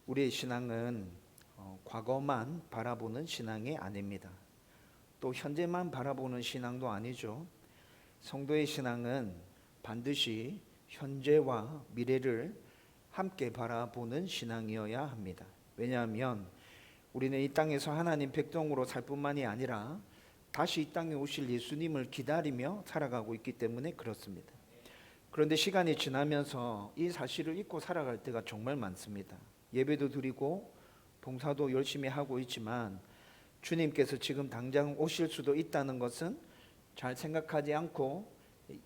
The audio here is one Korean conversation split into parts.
우리의 신앙은 과거만 바라보는 신앙이 아닙니다. 또 현재만 바라보는 신앙도 아니죠. 성도의 신앙은 반드시 현재와 미래를 함께 바라보는 신앙이어야 합니다. 왜냐하면 우리는 이 땅에서 하나님 백성으로 살 뿐만이 아니라 다시 이 땅에 오실 예수님을 기다리며 살아가고 있기 때문에 그렇습니다. 그런데 시간이 지나면서 이 사실을 잊고 살아갈 때가 정말 많습니다. 예배도 드리고 봉사도 열심히 하고 있지만 주님께서 지금 당장 오실 수도 있다는 것은 잘 생각하지 않고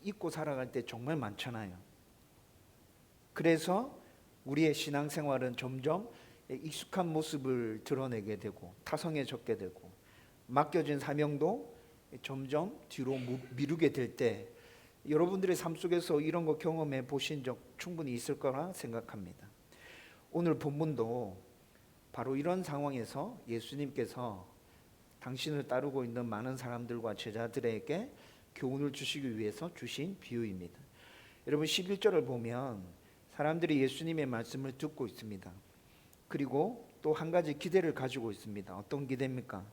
잊고 살아갈 때 정말 많잖아요. 그래서 우리의 신앙생활은 점점 익숙한 모습을 드러내게 되고 타성해졌게 되고 맡겨진 사명도 점점 뒤로 미루게 될 때 여러분들의 삶 속에서 이런 거 경험해 보신 적 충분히 있을 거라 생각합니다. 오늘 본문도 바로 이런 상황에서 예수님께서 당신을 따르고 있는 많은 사람들과 제자들에게 교훈을 주시기 위해서 주신 비유입니다. 여러분 11절을 보면 사람들이 예수님의 말씀을 듣고 있습니다. 그리고 또 한 가지 기대를 가지고 있습니다. 어떤 기대입니까?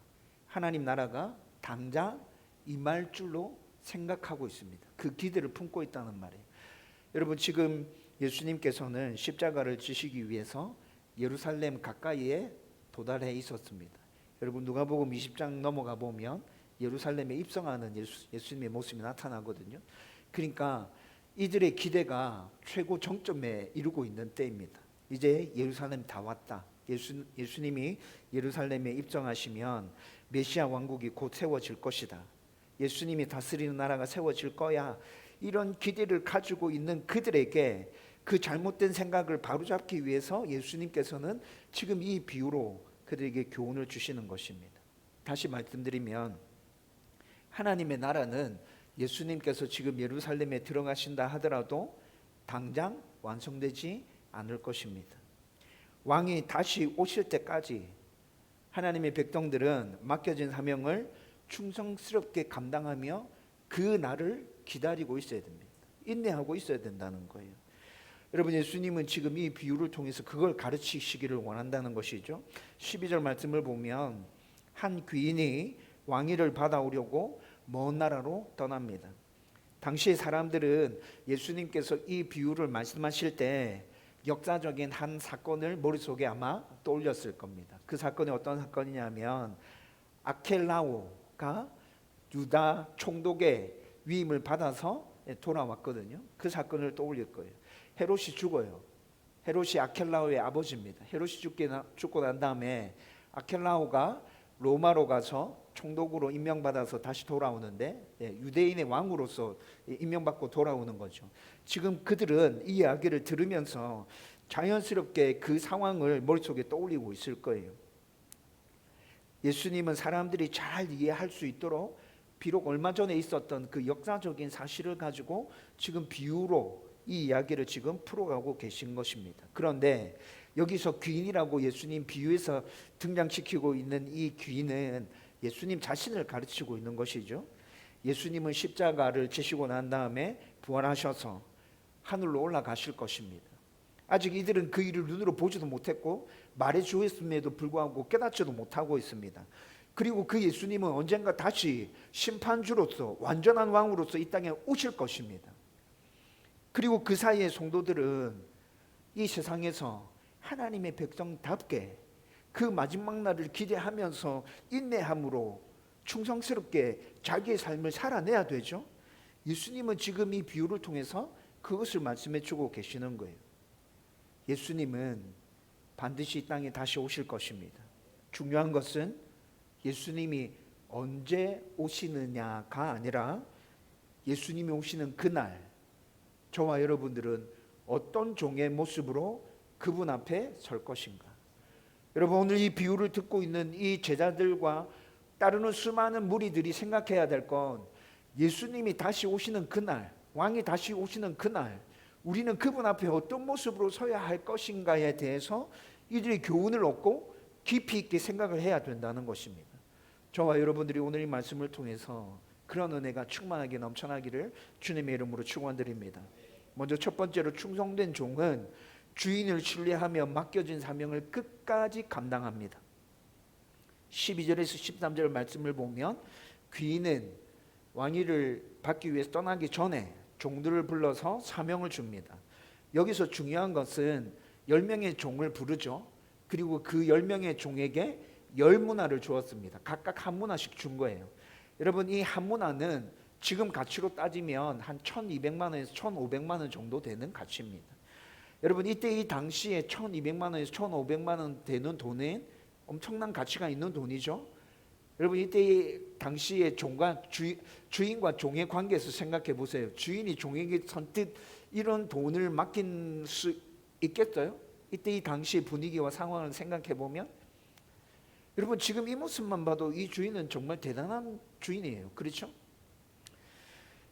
하나님 나라가 당장 임할 줄로 생각하고 있습니다. 그 기대를 품고 있다는 말이에요. 여러분 지금 예수님께서는 십자가를 지시기 위해서 예루살렘 가까이에 도달해 있었습니다. 여러분 누가복음 20장 넘어가 보면 예루살렘에 입성하는 예수님의 모습이 나타나거든요. 그러니까 이들의 기대가 최고 정점에 이르고 있는 때입니다. 이제 예루살렘 다 왔다. 예수님이 예루살렘에 입성하시면 메시아 왕국이 곧 세워질 것이다. 예수님이 다스리는 나라가 세워질 거야. 이런 기대를 가지고 있는 그들에게 그 잘못된 생각을 바로잡기 위해서 예수님께서는 지금 이 비유로 그들에게 교훈을 주시는 것입니다. 다시 말씀드리면 하나님의 나라는 예수님께서 지금 예루살렘에 들어가신다 하더라도 당장 완성되지 않을 것입니다. 왕이 다시 오실 때까지 하나님의 백성들은 맡겨진 사명을 충성스럽게 감당하며 그 날을 기다리고 있어야 됩니다. 인내하고 있어야 된다는 거예요. 여러분 예수님은 지금 이 비유를 통해서 그걸 가르치시기를 원한다는 것이죠. 12절 말씀을 보면 한 귀인이 왕위를 받아오려고 먼 나라로 떠납니다. 당시의 사람들은 예수님께서 이 비유를 말씀하실 때 역사적인 한 사건을 머릿속에 아마 떠올렸을 겁니다. 그 사건이 어떤 사건이냐면 아켈라오가 유다 총독의 위임을 받아서 돌아왔거든요. 그 사건을 떠올릴 거예요. 헤롯이 죽어요. 헤롯이 아켈라오의 아버지입니다. 헤롯이 죽고 난 다음에 아켈라오가 로마로 가서 총독으로 임명받아서 다시 돌아오는데 유대인의 왕으로서 임명받고 돌아오는 거죠. 지금 그들은 이 이야기를 들으면서 자연스럽게 그 상황을 머릿속에 떠올리고 있을 거예요. 예수님은 사람들이 잘 이해할 수 있도록 비록 얼마 전에 있었던 그 역사적인 사실을 가지고 지금 비유로 이 이야기를 지금 풀어가고 계신 것입니다. 그런데 여기서 귀인이라고 예수님 비유에서 등장시키고 있는 이 귀인은 예수님 자신을 가르치고 있는 것이죠. 예수님은 십자가를 지시고 난 다음에 부활하셔서 하늘로 올라가실 것입니다. 아직 이들은 그 일을 눈으로 보지도 못했고 말해 주었음에도 불구하고 깨닫지도 못하고 있습니다. 그리고 그 예수님은 언젠가 다시 심판주로서 완전한 왕으로서 이 땅에 오실 것입니다. 그리고 그 사이에 성도들은 이 세상에서 하나님의 백성답게 그 마지막 날을 기대하면서 인내함으로 충성스럽게 자기의 삶을 살아내야 되죠. 예수님은 지금 이 비유를 통해서 그것을 말씀해 주고 계시는 거예요. 예수님은 반드시 이 땅에 다시 오실 것입니다. 중요한 것은 예수님이 언제 오시느냐가 아니라 예수님이 오시는 그날 저와 여러분들은 어떤 종의 모습으로 그분 앞에 설 것인가. 여러분 오늘 이 비유를 듣고 있는 이 제자들과 따르는 수많은 무리들이 생각해야 될 건 예수님이 다시 오시는 그날, 왕이 다시 오시는 그날 우리는 그분 앞에 어떤 모습으로 서야 할 것인가에 대해서 이들이 교훈을 얻고 깊이 있게 생각을 해야 된다는 것입니다. 저와 여러분들이 오늘 이 말씀을 통해서 그런 은혜가 충만하게 넘쳐나기를 주님의 이름으로 축원드립니다. 먼저 첫 번째로 충성된 종은 주인을 신뢰하며 맡겨진 사명을 끝까지 감당합니다. 12절에서 13절 말씀을 보면 귀인은 왕위를 받기 위해서 떠나기 전에 종들을 불러서 사명을 줍니다. 여기서 중요한 것은 10명의 종을 부르죠. 그리고 그 10명의 종에게 10문화를 주었습니다. 각각 한 문화씩 준 거예요. 여러분, 이 한 문화는 지금 가치로 따지면 한 1200만 원에서 1500만 원 정도 되는 가치입니다. 여러분, 이때 이 당시에 1200만 원에서 1500만 원 되는 돈은 엄청난 가치가 있는 돈이죠. 여러분, 이때 당시에 종과 주인과 종의 관계에서 생각해 보세요. 주인이 종에게 선뜻 이런 돈을 맡길 수 있겠어요? 이때 이 당시의 분위기와 상황을 생각해 보면, 여러분, 지금 이 모습만 봐도 이 주인은 정말 대단한 주인이에요. 그렇죠?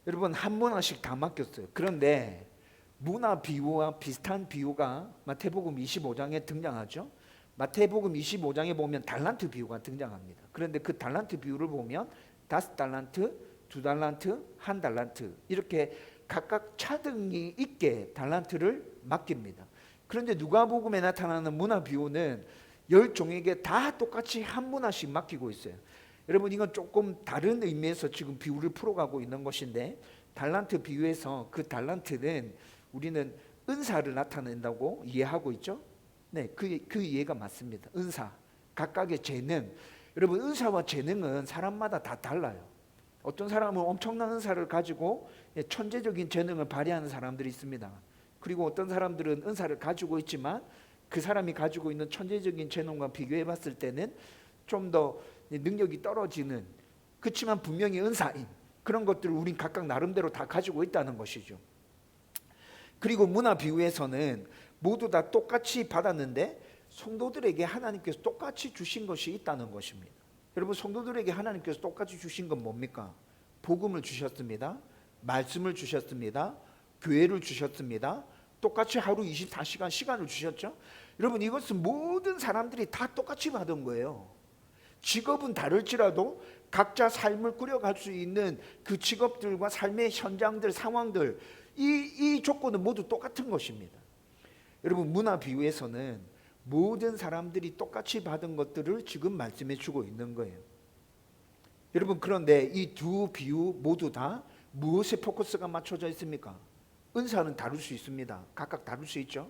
여러분, 한 문화씩 다 맡겼어요. 그런데 문화 비유와 비슷한 비유가 마태복음 25장에 등장하죠. 마태복음 25장에 보면 달란트 비유가 등장합니다. 그런데 그 달란트 비유를 보면 5달란트, 2달란트, 1달란트 이렇게 각각 차등이 있게 달란트를 맡깁니다. 그런데 누가복음에 나타나는 문화 비유는 10종에게 다 똑같이 한 문화씩 맡기고 있어요. 여러분, 이건 조금 다른 의미에서 지금 비유를 풀어가고 있는 것인데, 달란트 비유에서 그 달란트는 우리는 은사를 나타낸다고 이해하고 있죠. 네, 그 이해가 맞습니다. 은사, 각각의 재능. 여러분, 은사와 재능은 사람마다 다 달라요. 어떤 사람은 엄청난 은사를 가지고 천재적인 재능을 발휘하는 사람들이 있습니다. 그리고 어떤 사람들은 은사를 가지고 있지만 그 사람이 가지고 있는 천재적인 재능과 비교해 봤을 때는 좀 더 능력이 떨어지는, 그렇지만 분명히 은사인 그런 것들을 우린 각각 나름대로 다 가지고 있다는 것이죠. 그리고 문화 비유에서는 모두 다 똑같이 받았는데 성도들에게 하나님께서 똑같이 주신 것이 있다는 것입니다. 여러분, 성도들에게 하나님께서 똑같이 주신 건 뭡니까? 복음을 주셨습니다. 말씀을 주셨습니다. 교회를 주셨습니다. 똑같이 하루 24시간 시간을 주셨죠. 여러분, 이것은 모든 사람들이 다 똑같이 받은 거예요. 직업은 다를지라도 각자 삶을 꾸려갈 수 있는 그 직업들과 삶의 현장들, 상황들, 이 조건은 모두 똑같은 것입니다. 여러분, 문화 비유에서는 모든 사람들이 똑같이 받은 것들을 지금 말씀해 주고 있는 거예요. 여러분, 그런데 이 두 비유 모두 다 무엇에 포커스가 맞춰져 있습니까? 은사는 다룰 수 있습니다. 각각 다룰 수 있죠.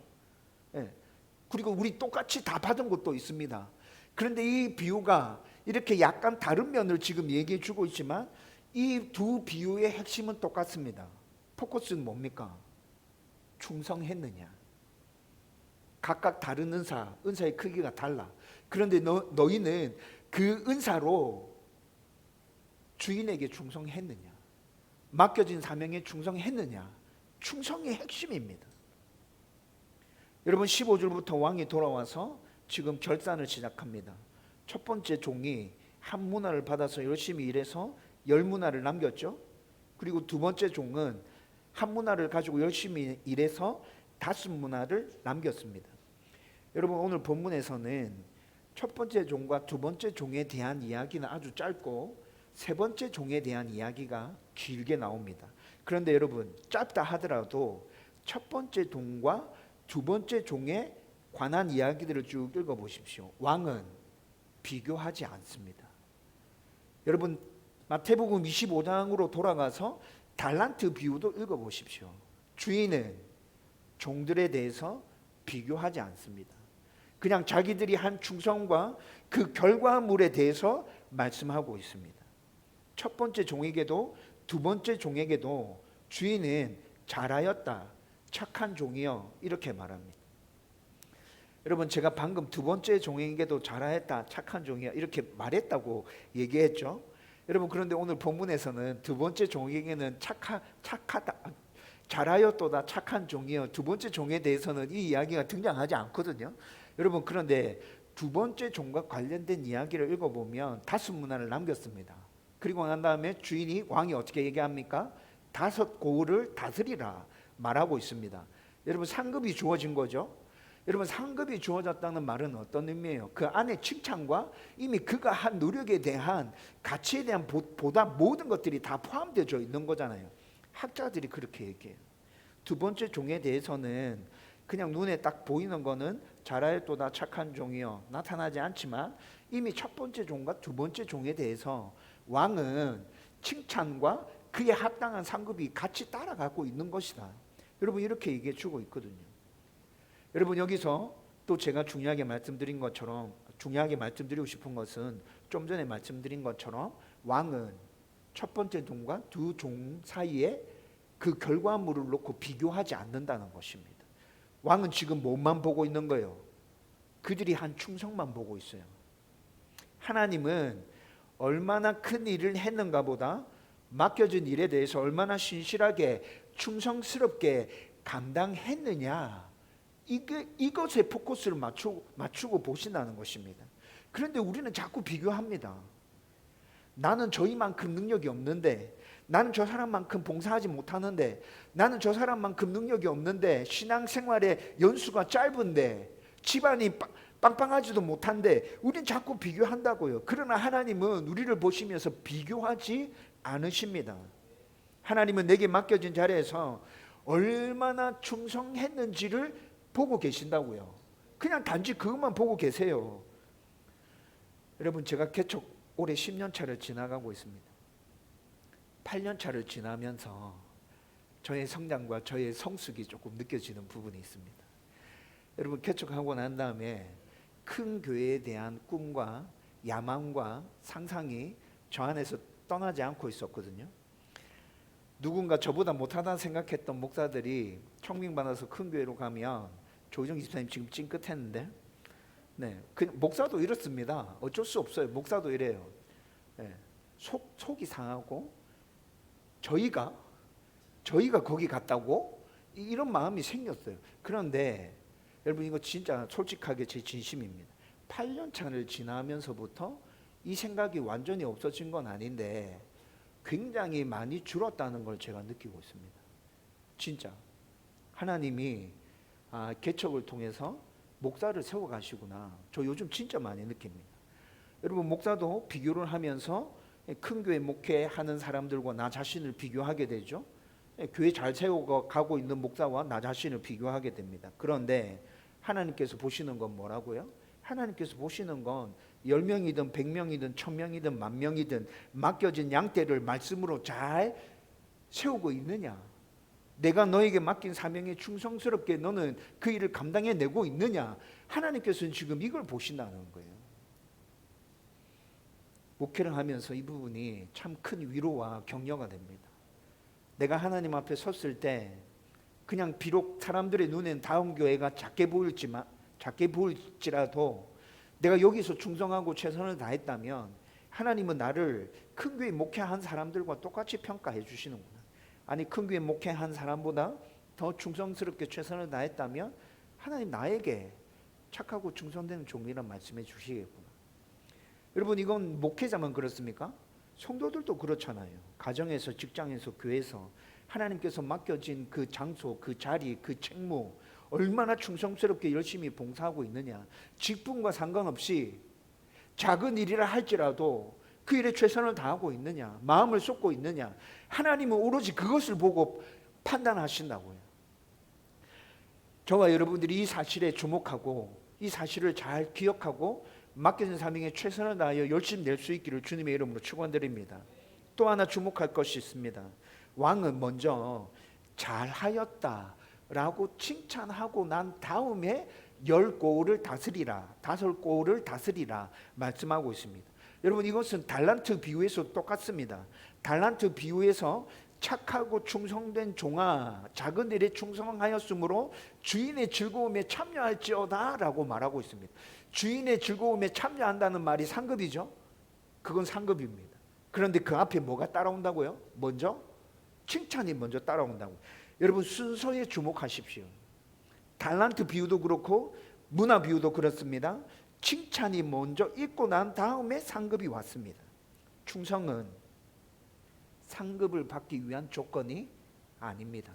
예. 그리고 우리 똑같이 다 받은 것도 있습니다. 그런데 이 비유가 이렇게 약간 다른 면을 지금 얘기해 주고 있지만 이 두 비유의 핵심은 똑같습니다. 포커스는 뭡니까? 충성했느냐. 각각 다른 은사의 크기가 달라. 그런데 너희는 그 은사로 주인에게 충성했느냐, 맡겨진 사명에 충성했느냐. 충성의 핵심입니다. 여러분, 15절부터 왕이 돌아와서 지금 결산을 시작합니다. 첫 번째 종이 한 문화를 받아서 열심히 일해서 10문화를 남겼죠. 그리고 두 번째 종은 한 문화를 가지고 열심히 일해서 5문화를 남겼습니다. 여러분, 오늘 본문에서는 첫 번째 종과 두 번째 종에 대한 이야기는 아주 짧고 세 번째 종에 대한 이야기가 길게 나옵니다. 그런데 여러분, 짧다 하더라도 첫 번째 종과 두 번째 종에 관한 이야기들을 쭉 읽어보십시오. 왕은 비교하지 않습니다. 여러분, 마태복음 25장으로 돌아가서 달란트 비유도 읽어보십시오. 주인은 종들에 대해서 비교하지 않습니다. 그냥 자기들이 한 충성과 그 결과물에 대해서 말씀하고 있습니다. 첫 번째 종에게도 두 번째 종에게도 주인은 잘하였다, 착한 종이여, 이렇게 말합니다. 여러분, 제가 방금 두 번째 종에게도 잘하였다, 착한 종이여 이렇게 말했다고 얘기했죠. 여러분, 그런데 오늘 본문에서는 두 번째 종에게는 착하다, 잘하였도다, 착한 종이여, 두 번째 종에 대해서는 이 이야기가 등장하지 않거든요. 여러분, 그런데 두 번째 종과 관련된 이야기를 읽어보면 5문화를 남겼습니다. 그리고 난 다음에 주인이, 왕이 어떻게 얘기합니까? 5 고을을 다스리라 말하고 있습니다. 여러분, 상급이 주어진 거죠. 여러분, 상급이 주어졌다는 말은 어떤 의미예요? 그 안에 칭찬과 이미 그가 한 노력에 대한 가치에 대한 보답, 모든 것들이 다 포함되어 있는 거잖아요. 학자들이 그렇게 얘기해요. 두 번째 종에 대해서는 그냥 눈에 딱 보이는 거는 잘하였도다 착한 종이여 나타나지 않지만 이미 첫 번째 종과 두 번째 종에 대해서 왕은 칭찬과 그에 합당한 상급이 같이 따라가고 있는 것이다. 여러분 이렇게 얘기해 주고 있거든요. 여러분 여기서 또 제가 중요하게 말씀드리고 싶은 것은 좀 전에 말씀드린 것처럼 왕은 첫 번째 종과 두 종 사이에 그 결과물을 놓고 비교하지 않는다는 것입니다. 왕은 지금 뭐만 보고 있는 거예요? 그들이 한 충성만 보고 있어요. 하나님은 얼마나 큰 일을 했는가 보다 맡겨진 일에 대해서 얼마나 신실하게 충성스럽게 감당했느냐, 이것에 포커스를 맞추고 보신다는 것입니다. 그런데 우리는 자꾸 비교합니다. 나는 저희만큼 능력이 없는데, 나는 저 사람만큼 봉사하지 못하는데, 나는 저 사람만큼 능력이 없는데, 신앙생활의 연수가 짧은데, 집안이 빵빵하지도 못한데 우린 자꾸 비교한다고요. 그러나 하나님은 우리를 보시면서 비교하지 않으십니다. 하나님은 내게 맡겨진 자리에서 얼마나 충성했는지를 보고 계신다고요. 그냥 단지 그것만 보고 계세요. 여러분 제가 개척 올해 10년 차를 지나가고 있습니다. 8년 차를 지나면서 저의 성장과 저의 성숙이 조금 느껴지는 부분이 있습니다. 여러분 개척하고 난 다음에 큰 교회에 대한 꿈과 야망과 상상이 저 안에서 떠나지 않고 있었거든요. 누군가 저보다 못하다 생각했던 목사들이 청빙받아서 큰 교회로 가면 조희정 집사님 지금 찡긋했는데, 네, 목사도 이렇습니다. 어쩔 수 없어요. 목사도 이래요. 네, 속이 상하고 저희가 거기 갔다고 이런 마음이 생겼어요. 그런데 여러분 이거 진짜 솔직하게 제 진심입니다. 8년 차를 지나면서부터 이 생각이 완전히 없어진 건 아닌데 굉장히 많이 줄었다는 걸 제가 느끼고 있습니다. 진짜 하나님이 개척을 통해서 목사를 세워가시구나. 저 요즘 진짜 많이 느낍니다. 여러분 목사도 비교를 하면서 큰 교회 목회하는 사람들과 나 자신을 비교하게 되죠. 교회 잘 세워가고 있는 목사와 나 자신을 비교하게 됩니다. 그런데 하나님께서 보시는 건 뭐라고요? 하나님께서 보시는 건 10명이든 100명이든 1000명이든 10,000명이든 맡겨진 양떼를 말씀으로 잘 세우고 있느냐, 내가 너에게 맡긴 사명에 충성스럽게 너는 그 일을 감당해내고 있느냐, 하나님께서는 지금 이걸 보신다는 거예요. 목회를 하면서 이 부분이 참 큰 위로와 격려가 됩니다. 내가 하나님 앞에 섰을 때 그냥 비록 사람들의 눈엔 다음 교회가 작게 보일지라도 내가 여기서 충성하고 최선을 다했다면 하나님은 나를 큰 교회 목회한 사람들과 똑같이 평가해 주시는구나. 아니 큰 교회 목회한 사람보다 더 충성스럽게 최선을 다했다면 하나님 나에게 착하고 충성되는 종이란 말씀해 주시겠구나. 여러분 이건 목회자만 그렇습니까? 성도들도 그렇잖아요. 가정에서, 직장에서, 교회에서 하나님께서 맡겨진 그 장소, 그 자리, 그 책무 얼마나 충성스럽게 열심히 봉사하고 있느냐, 직분과 상관없이 작은 일이라 할지라도 그 일에 최선을 다하고 있느냐, 마음을 쏟고 있느냐, 하나님은 오로지 그것을 보고 판단하신다고요. 저와 여러분들이 이 사실에 주목하고 이 사실을 잘 기억하고 맡겨진 사명에 최선을 다하여 열심히 낼 수 있기를 주님의 이름으로 축원드립니다. 또 하나 주목할 것이 있습니다. 왕은 먼저 잘하였다라고 칭찬하고 난 다음에 10고을을 다스리라, 5고을을 다스리라 말씀하고 있습니다. 여러분 이것은 달란트 비유에서 똑같습니다. 달란트 비유에서 착하고 충성된 종아, 작은 일에 충성하였으므로 주인의 즐거움에 참여할지어다 라고 말하고 있습니다. 주인의 즐거움에 참여한다는 말이 상급이죠. 그건 상급입니다. 그런데 그 앞에 뭐가 따라온다고요? 먼저 칭찬이 먼저 따라온다고. 여러분 순서에 주목하십시오. 달란트 비유도 그렇고 문화 비유도 그렇습니다. 칭찬이 먼저 있고 난 다음에 상급이 왔습니다. 충성은 상급을 받기 위한 조건이 아닙니다.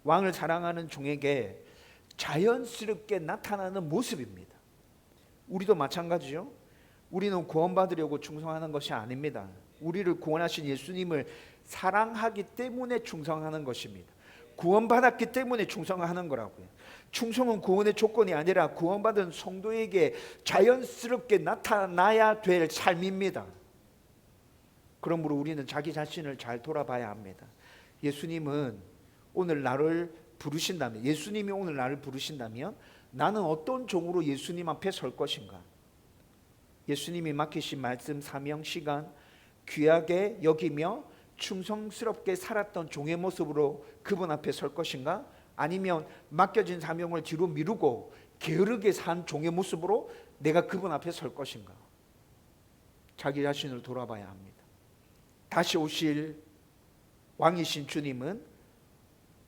왕을 사랑하는 종에게 자연스럽게 나타나는 모습입니다. 우리도 마찬가지죠. 우리는 구원받으려고 충성하는 것이 아닙니다. 우리를 구원하신 예수님을 사랑하기 때문에 충성하는 것입니다. 구원받았기 때문에 충성하는 거라고요. 충성은 구원의 조건이 아니라 구원받은 성도에게 자연스럽게 나타나야 될 삶입니다. 그러므로 우리는 자기 자신을 잘 돌아봐야 합니다. 예수님이 오늘 나를 부르신다면 나는 어떤 종으로 예수님 앞에 설 것인가? 예수님이 맡기신 말씀, 사명, 시간 귀하게 여기며 충성스럽게 살았던 종의 모습으로 그분 앞에 설 것인가? 아니면 맡겨진 사명을 뒤로 미루고 게으르게 산 종의 모습으로 내가 그분 앞에 설 것인가? 자기 자신을 돌아봐야 합니다. 다시 오실 왕이신 주님은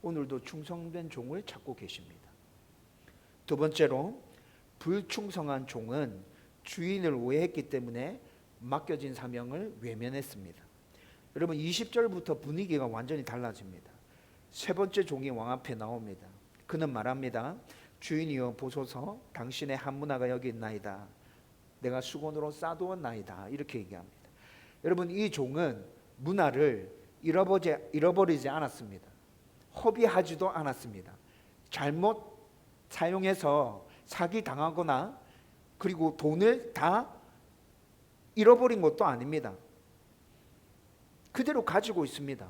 오늘도 충성된 종을 찾고 계십니다. 두 번째로, 불충성한 종은 주인을 오해했기 때문에 맡겨진 사명을 외면했습니다. 여러분 20절부터 분위기가 완전히 달라집니다. 세 번째 종이 왕 앞에 나옵니다. 그는 말합니다. 주인이여 보소서, 당신의 한 문화가 여기 있나이다. 내가 수건으로 싸두었나이다. 이렇게 얘기합니다. 여러분 이 종은 문화를 잃어버리지 않았습니다. 허비하지도 않았습니다. 잘못 사용해서 사기당하거나 그리고 돈을 다 잃어버린 것도 아닙니다. 그대로 가지고 있습니다.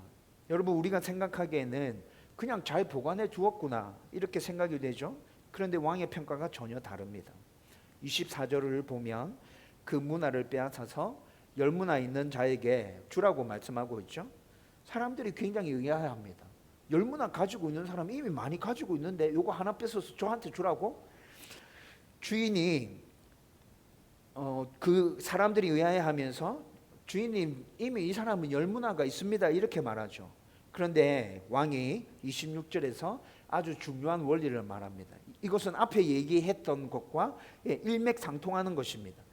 여러분 우리가 생각하기에는 그냥 잘 보관해 두었구나 이렇게 생각이 되죠. 그런데 왕의 평가가 전혀 다릅니다. 24절을 보면 그 문화를 빼앗아서 10문화 있는 자에게 주라고 말씀하고 있죠. 사람들이 굉장히 의아해합니다. 10문화 가지고 있는 사람이 이미 많이 가지고 있는데 요거 하나 뺏어서 저한테 주라고? 주인이 그 사람들이 의아해하면서 주인님 이미 이 사람은 10문화가 있습니다 이렇게 말하죠. 그런데 왕이 26절에서 아주 중요한 원리를 말합니다. 이것은 앞에 얘기했던 것과 일맥상통하는 것입니다.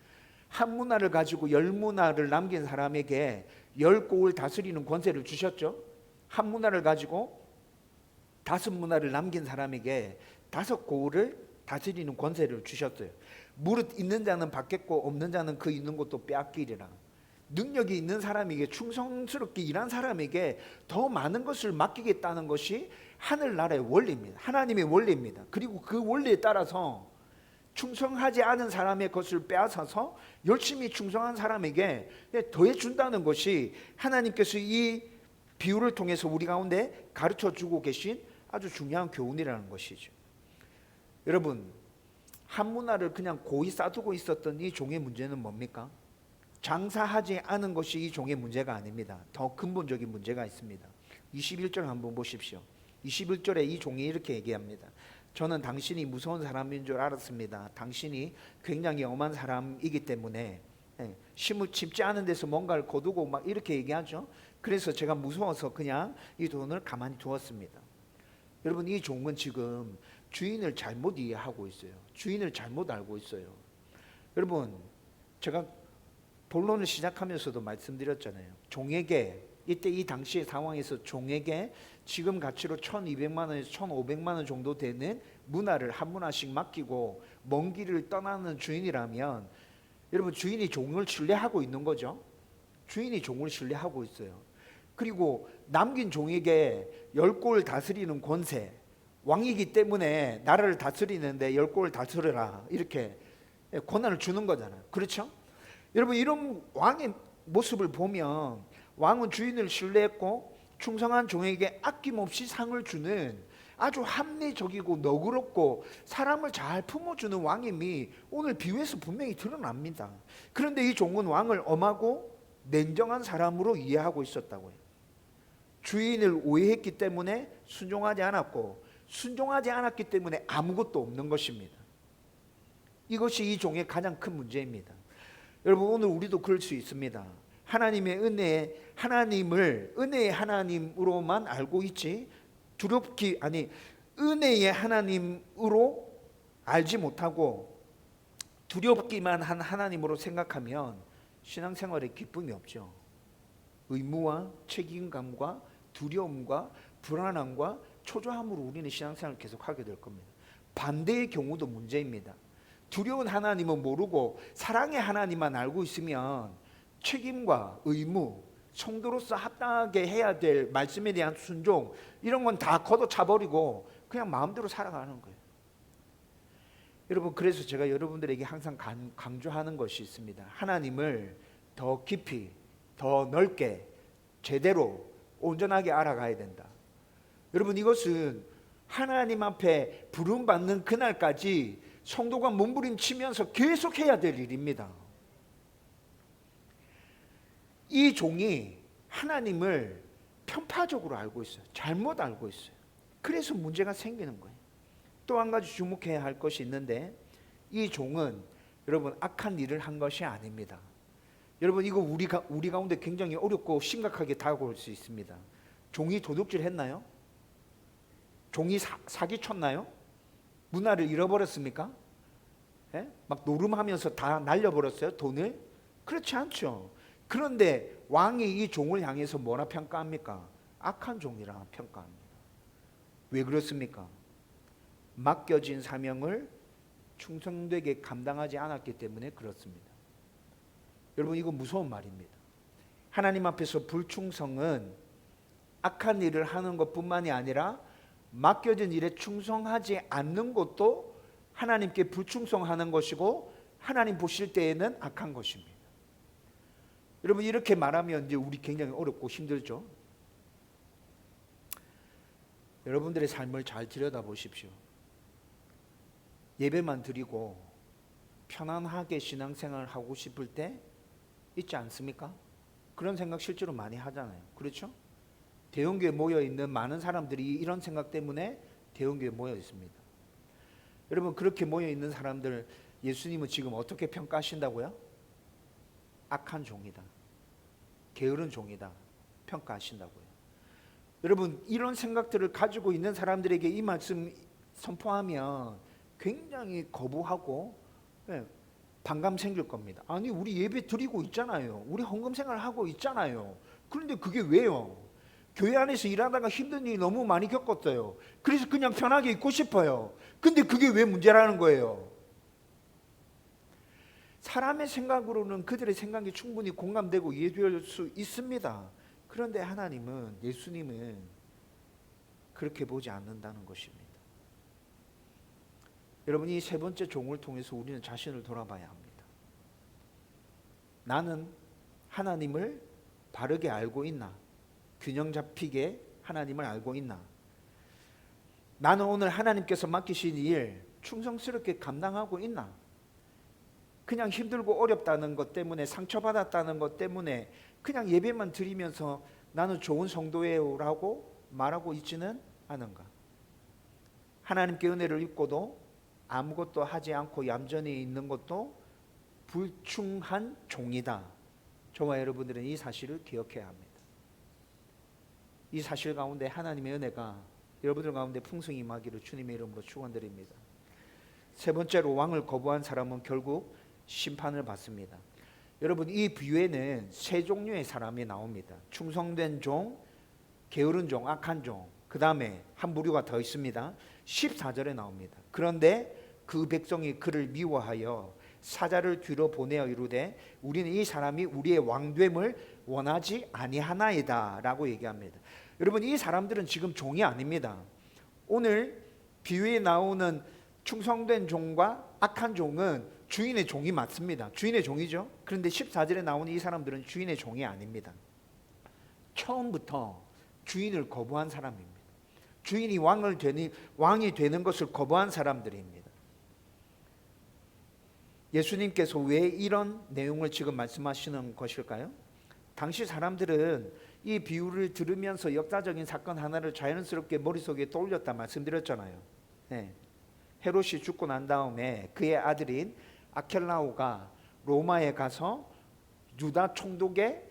한 문화를 가지고 10문화를 남긴 사람에게 10고을 다스리는 권세를 주셨죠. 한 문화를 가지고 5문화를 남긴 사람에게 5고을을 다스리는 권세를 주셨어요. 무릇 있는 자는 받겠고 없는 자는 그 있는 것도 빼앗기리라. 능력이 있는 사람에게, 충성스럽게 일한 사람에게 더 많은 것을 맡기겠다는 것이 하늘나라의 원리입니다. 하나님의 원리입니다. 그리고 그 원리에 따라서 충성하지 않은 사람의 것을 빼앗아서 열심히 충성한 사람에게 더해준다는 것이 하나님께서 이 비유를 통해서 우리 가운데 가르쳐주고 계신 아주 중요한 교훈이라는 것이죠. 여러분 한 문화를 그냥 고이 싸두고 있었던 이 종의 문제는 뭡니까? 장사하지 않은 것이 이 종의 문제가 아닙니다. 더 근본적인 문제가 있습니다. 21절 한번 보십시오. 21절에 이 종이 이렇게 얘기합니다. 저는 당신이 무서운 사람인 줄 알았습니다. 당신이 굉장히 엄한 사람이기 때문에 심지 않은 데서 뭔가를 거두고 막 이렇게 얘기하죠. 그래서 제가 무서워서 그냥 이 돈을 가만히 두었습니다. 여러분 이 종은 지금 주인을 잘못 이해하고 있어요. 주인을 잘못 알고 있어요. 여러분 제가 본론을 시작하면서도 말씀드렸잖아요. 종에게 이때 이 당시의 상황에서 종에게 지금 가치로 1200만 원에서 1500만 원 정도 되는 문화를 한 문화씩 맡기고 먼 길을 떠나는 주인이라면 여러분 주인이 종을 신뢰하고 있는 거죠. 주인이 종을 신뢰하고 있어요. 그리고 남긴 종에게 10고을 다스리는 권세, 왕이기 때문에 나라를 다스리는데 10고을 다스려라 이렇게 권한을 주는 거잖아요. 그렇죠? 여러분 이런 왕의 모습을 보면 왕은 주인을 신뢰했고 충성한 종에게 아낌없이 상을 주는 아주 합리적이고 너그럽고 사람을 잘 품어주는 왕임이 오늘 비유에서 분명히 드러납니다. 그런데 이 종은 왕을 엄하고 냉정한 사람으로 이해하고 있었다고요. 주인을 오해했기 때문에 순종하지 않았고 순종하지 않았기 때문에 아무것도 없는 것입니다. 이것이 이 종의 가장 큰 문제입니다. 여러분 오늘 우리도 그럴 수 있습니다. 하나님의 하나님을 은혜의 하나님으로만 알고 있지 은혜의 하나님으로 알지 못하고 두렵기만 한 하나님으로 생각하면 신앙생활에 기쁨이 없죠. 의무와 책임감과 두려움과 불안함과 초조함으로 우리는 신앙생활을 계속하게 될 겁니다. 반대의 경우도 문제입니다. 두려운 하나님은 모르고 사랑의 하나님만 알고 있으면 책임과 의무, 성도로서 합당하게 해야 될 말씀에 대한 순종, 이런 건 다 걷어차버리고 그냥 마음대로 살아가는 거예요. 여러분, 그래서 제가 여러분들에게 항상 강조하는 것이 있습니다. 하나님을 더 깊이, 더 넓게, 제대로 온전하게 알아가야 된다. 여러분, 이것은 하나님 앞에 부름받는 그날까지 성도가 몸부림치면서 계속 해야 될 일입니다. 이 종이 하나님을 편파적으로 알고 있어요. 잘못 알고 있어요. 그래서 문제가 생기는 거예요. 또 한 가지 주목해야 할 것이 있는데, 이 종은 여러분 악한 일을 한 것이 아닙니다. 여러분, 이거 우리 가운데 굉장히 어렵고 심각하게 다가올 수 있습니다. 종이 도둑질 했나요? 종이 사기쳤나요? 문화를 잃어버렸습니까? 예? 막 노름하면서 다 날려버렸어요, 돈을? 그렇지 않죠. 그런데 왕이 이 종을 향해서 뭐라 평가합니까? 악한 종이라 평가합니다. 왜 그렇습니까? 맡겨진 사명을 충성되게 감당하지 않았기 때문에 그렇습니다. 여러분, 이거 무서운 말입니다. 하나님 앞에서 불충성은 악한 일을 하는 것뿐만이 아니라 맡겨진 일에 충성하지 않는 것도 하나님께 불충성하는 것이고, 하나님 보실 때에는 악한 것입니다. 여러분, 이렇게 말하면 이제 우리 굉장히 어렵고 힘들죠. 여러분들의 삶을 잘 들여다보십시오. 예배만 드리고 편안하게 신앙생활을 하고 싶을 때 있지 않습니까? 그런 생각 실제로 많이 하잖아요. 그렇죠? 대형교회에 모여있는 많은 사람들이 이런 생각 때문에 대형교회에 모여 있습니다. 여러분, 그렇게 모여있는 사람들 예수님은 지금 어떻게 평가하신다고요? 악한 종이다, 게으른 종이다 평가하신다고요. 여러분, 이런 생각들을 가지고 있는 사람들에게 이 말씀 선포하면 굉장히 거부하고 반감 생길 겁니다. 아니, 우리 예배 드리고 있잖아요. 우리 헌금 생활 하고 있잖아요. 그런데 그게 왜요? 교회 안에서 일하다가 힘든 일이 너무 많이 겪었어요. 그래서 그냥 편하게 있고 싶어요. 근데 그게 왜 문제라는 거예요? 사람의 생각으로는 그들의 생각이 충분히 공감되고 이해될 수 있습니다. 그런데 하나님은, 예수님은 그렇게 보지 않는다는 것입니다. 여러분, 이 세 번째 종을 통해서 우리는 자신을 돌아봐야 합니다. 나는 하나님을 바르게 알고 있나? 균형 잡히게 하나님을 알고 있나? 나는 오늘 하나님께서 맡기신 일 충성스럽게 감당하고 있나? 그냥 힘들고 어렵다는 것 때문에, 상처받았다는 것 때문에 그냥 예배만 드리면서 나는 좋은 성도예요라고 말하고 있지는 않은가? 하나님께 은혜를 입고도 아무것도 하지 않고 얌전히 있는 것도 불충한 종이다. 저와 여러분들은 이 사실을 기억해야 합니다. 이 사실 가운데 하나님의 은혜가 여러분들 가운데 풍성히 임하기를 주님의 이름으로 축원드립니다. 세 번째로, 왕을 거부한 사람은 결국 심판을 받습니다. 여러분, 이 비유에는 세 종류의 사람이 나옵니다. 충성된 종, 게으른 종, 악한 종, 그 다음에 한 부류가 더 있습니다. 14절에 나옵니다. 그런데 그 백성이 그를 미워하여 사자를 뒤로 보내어 이르되 우리는 이 사람이 우리의 왕됨을 원하지 아니하나이다 라고 얘기합니다. 여러분, 이 사람들은 지금 종이 아닙니다. 오늘 비유에 나오는 충성된 종과 악한 종은 주인의 종이 맞습니다. 주인의 종이죠. 그런데 14절에 나오는 이 사람들은 주인의 종이 아닙니다. 처음부터 주인을 거부한 사람입니다. 주인이 왕이 되는 것을 거부한 사람들입니다. 예수님께서 왜 이런 내용을 지금 말씀하시는 것일까요? 당시 사람들은 이 비유를 들으면서 역사적인 사건 하나를 자연스럽게 머릿속에 떠올렸다 말씀드렸잖아요. 네. 헤롯이 죽고 난 다음에 그의 아들인 아켈라오가 로마에 가서 유다 총독에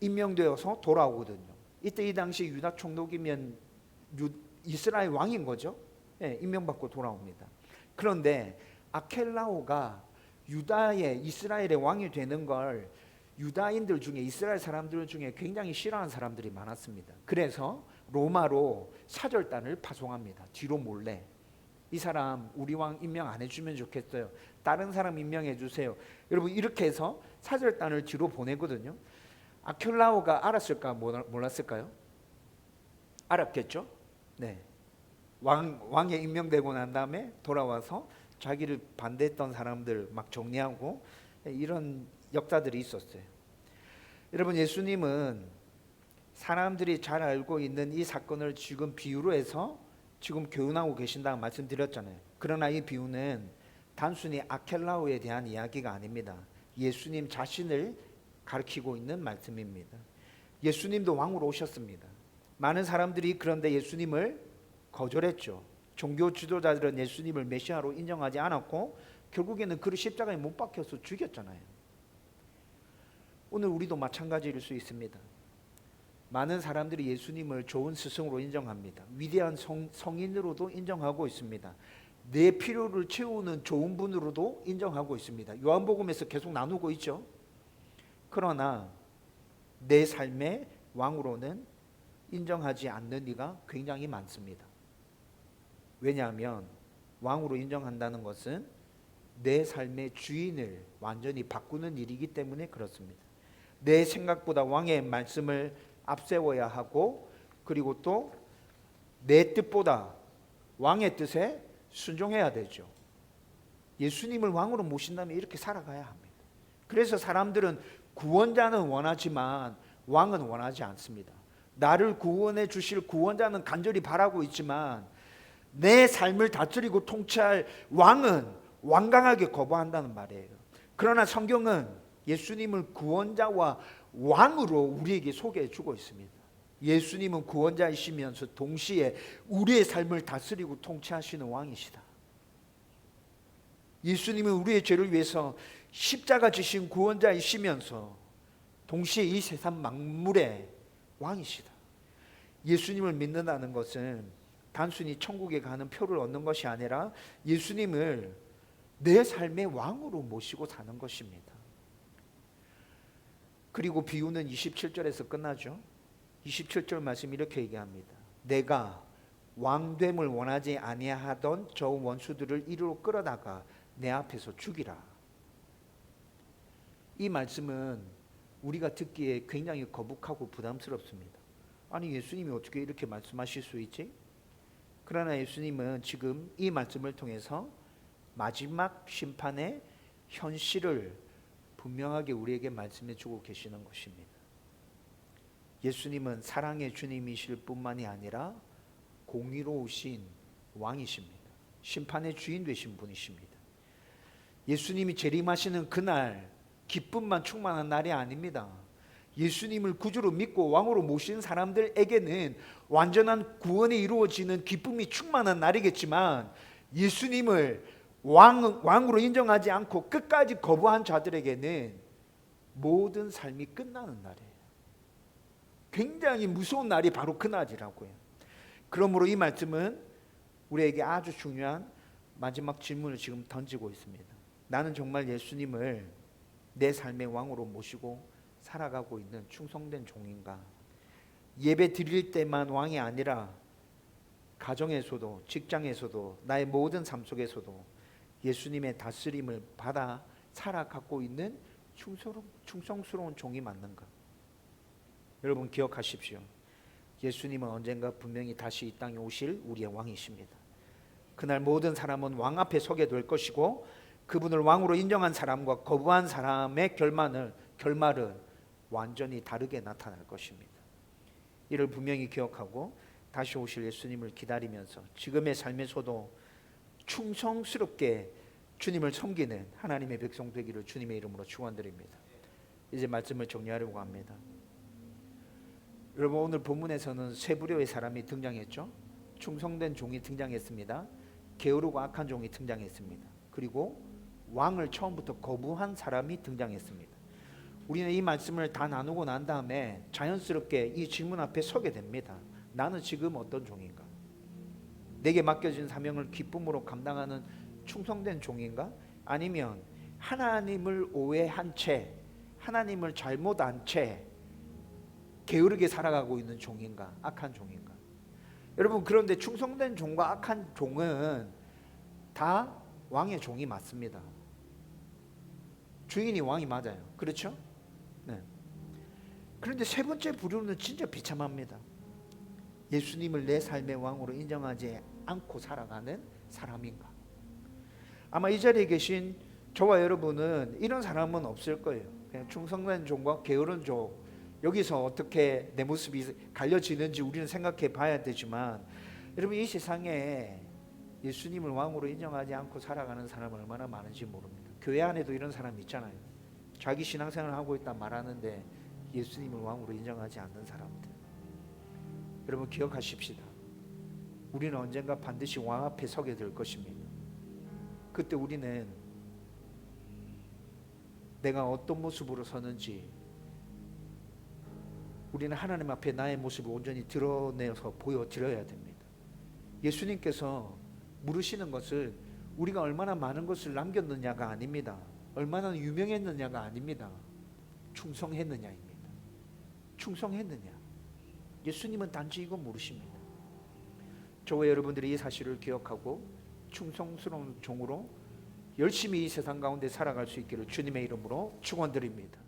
임명되어서 돌아오거든요. 이때 이 당시 유다 총독이면 이스라엘 왕인 거죠. 임명받고 돌아옵니다. 그런데 아켈라오가 이스라엘의 왕이 되는 걸 유다인들 중에, 이스라엘 사람들 중에 굉장히 싫어하는 사람들이 많았습니다. 그래서 로마로 사절단을 파송합니다. 뒤로 몰래. 이 사람 우리 왕 임명 안 해주면 좋겠어요. 다른 사람 임명해 주세요. 여러분, 이렇게 해서 사절단을 뒤로 보내거든요. 아켈라오가 알았을까 몰랐을까요? 알았겠죠. 네. 왕에 임명되고 난 다음에 돌아와서 자기를 반대했던 사람들 막 정리하고 이런 역사들이 있었어요. 여러분, 예수님은 사람들이 잘 알고 있는 이 사건을 지금 비유로 해서 지금 교훈하고 계신다고 말씀드렸잖아요. 그러나 이 비유는 단순히 아켈라오에 대한 이야기가 아닙니다. 예수님 자신을 가리키고 있는 말씀입니다. 예수님도 왕으로 오셨습니다. 많은 사람들이 그런데 예수님을 거절했죠. 종교 지도자들은 예수님을 메시아로 인정하지 않았고 결국에는 그를 십자가에 못 박혀서 죽였잖아요. 오늘 우리도 마찬가지일 수 있습니다. 많은 사람들이 예수님을 좋은 스승으로 인정합니다. 위대한 성인으로도 인정하고 있습니다. 내 필요를 채우는 좋은 분으로도 인정하고 있습니다. 요한복음에서 계속 나누고 있죠. 그러나 내 삶의 왕으로는 인정하지 않는 이가 굉장히 많습니다. 왜냐하면 왕으로 인정한다는 것은 내 삶의 주인을 완전히 바꾸는 일이기 때문에 그렇습니다. 내 생각보다 왕의 말씀을 앞세워야 하고, 그리고 또 내 뜻보다 왕의 뜻에 순종해야 되죠. 예수님을 왕으로 모신다면 이렇게 살아가야 합니다. 그래서 사람들은 구원자는 원하지만 왕은 원하지 않습니다. 나를 구원해 주실 구원자는 간절히 바라고 있지만 내 삶을 다스리고 통치할 왕은 완강하게 거부한다는 말이에요. 그러나 성경은 예수님을 구원자와 왕으로 우리에게 소개해 주고 있습니다. 예수님은 구원자이시면서 동시에 우리의 삶을 다스리고 통치하시는 왕이시다. 예수님은 우리의 죄를 위해서 십자가 지신 구원자이시면서 동시에 이 세상 만물의 왕이시다. 예수님을 믿는다는 것은 단순히 천국에 가는 표를 얻는 것이 아니라 예수님을 내 삶의 왕으로 모시고 사는 것입니다. 그리고 비유는 27절에서 끝나죠. 27절 말씀 이렇게 얘기합니다. 내가 왕됨을 원하지 아니하던 저 원수들을 이리로 끌어다가 내 앞에서 죽이라. 이 말씀은 우리가 듣기에 굉장히 거북하고 부담스럽습니다. 아니, 예수님이 어떻게 이렇게 말씀하실 수 있지? 그러나 예수님은 지금 이 말씀을 통해서 마지막 심판의 현실을 분명하게 우리에게 말씀해 주고 계시는 것입니다. 예수님은 사랑의 주님이실 뿐만이 아니라 공의로우신 왕이십니다. 심판의 주인 되신 분이십니다. 예수님이 재림하시는 그날 기쁨만 충만한 날이 아닙니다. 예수님을 구주로 믿고 왕으로 모신 사람들에게는 완전한 구원이 이루어지는 기쁨이 충만한 날이겠지만 예수님을 왕으로 인정하지 않고 끝까지 거부한 자들에게는 모든 삶이 끝나는 날이에요. 굉장히 무서운 날이 바로 그 날이라고요. 그러므로 이 말씀은 우리에게 아주 중요한 마지막 질문을 지금 던지고 있습니다. 나는 정말 예수님을 내 삶의 왕으로 모시고 살아가고 있는 충성된 종인가? 예배 드릴 때만 왕이 아니라 가정에서도, 직장에서도, 나의 모든 삶 속에서도 예수님의 다스림을 받아 살아가고 있는 충성스러운 종이 맞는가? 여러분 기억하십시오. 예수님은 언젠가 분명히 다시 이 땅에 오실 우리의 왕이십니다. 그날 모든 사람은 왕 앞에 서게 될 것이고 그분을 왕으로 인정한 사람과 거부한 사람의 결말은 완전히 다르게 나타날 것입니다. 이를 분명히 기억하고 다시 오실 예수님을 기다리면서 지금의 삶에서도 충성스럽게 주님을 섬기는 하나님의 백성 되기를 주님의 이름으로 축원드립니다. 이제 말씀을 정리하려고 합니다. 여러분, 오늘 본문에서는 세 부류의 사람이 등장했죠. 충성된 종이 등장했습니다. 게으르고 악한 종이 등장했습니다. 그리고 왕을 처음부터 거부한 사람이 등장했습니다. 우리는 이 말씀을 다 나누고 난 다음에 자연스럽게 이 질문 앞에 서게 됩니다. 나는 지금 어떤 종인가? 내게 맡겨진 사명을 기쁨으로 감당하는 충성된 종인가? 아니면 하나님을 오해한 채, 하나님을 잘못 안 채 게으르게 살아가고 있는 종인가? 악한 종인가? 여러분, 그런데 충성된 종과 악한 종은 다 왕의 종이 맞습니다. 주인이 왕이 맞아요. 그렇죠? 네. 그런데 세 번째 부류는 진짜 비참합니다. 예수님을 내 삶의 왕으로 인정하지 않고 살아가는 사람인가? 아마 이 자리에 계신 저와 여러분은 이런 사람은 없을 거예요. 그냥 충성된 종과 게으른 종, 여기서 어떻게 내 모습이 갈려지는지 우리는 생각해 봐야 되지만, 여러분 이 세상에 예수님을 왕으로 인정하지 않고 살아가는 사람은 얼마나 많은지 모릅니다. 교회 안에도 이런 사람이 있잖아요. 자기 신앙생활을 하고 있다 말하는데 예수님을 왕으로 인정하지 않는 사람들. 여러분 기억하십시다. 우리는 언젠가 반드시 왕 앞에 서게 될 것입니다. 그때 우리는 내가 어떤 모습으로 서는지, 우리는 하나님 앞에 나의 모습을 온전히 드러내서 보여드려야 됩니다. 예수님께서 물으시는 것을 우리가 얼마나 많은 것을 남겼느냐가 아닙니다. 얼마나 유명했느냐가 아닙니다. 충성했느냐입니다. 충성했느냐. 예수님은 단지 이거 물으십니다. 저와 여러분들이 이 사실을 기억하고 충성스러운 종으로 열심히 이 세상 가운데 살아갈 수 있기를 주님의 이름으로 축원드립니다.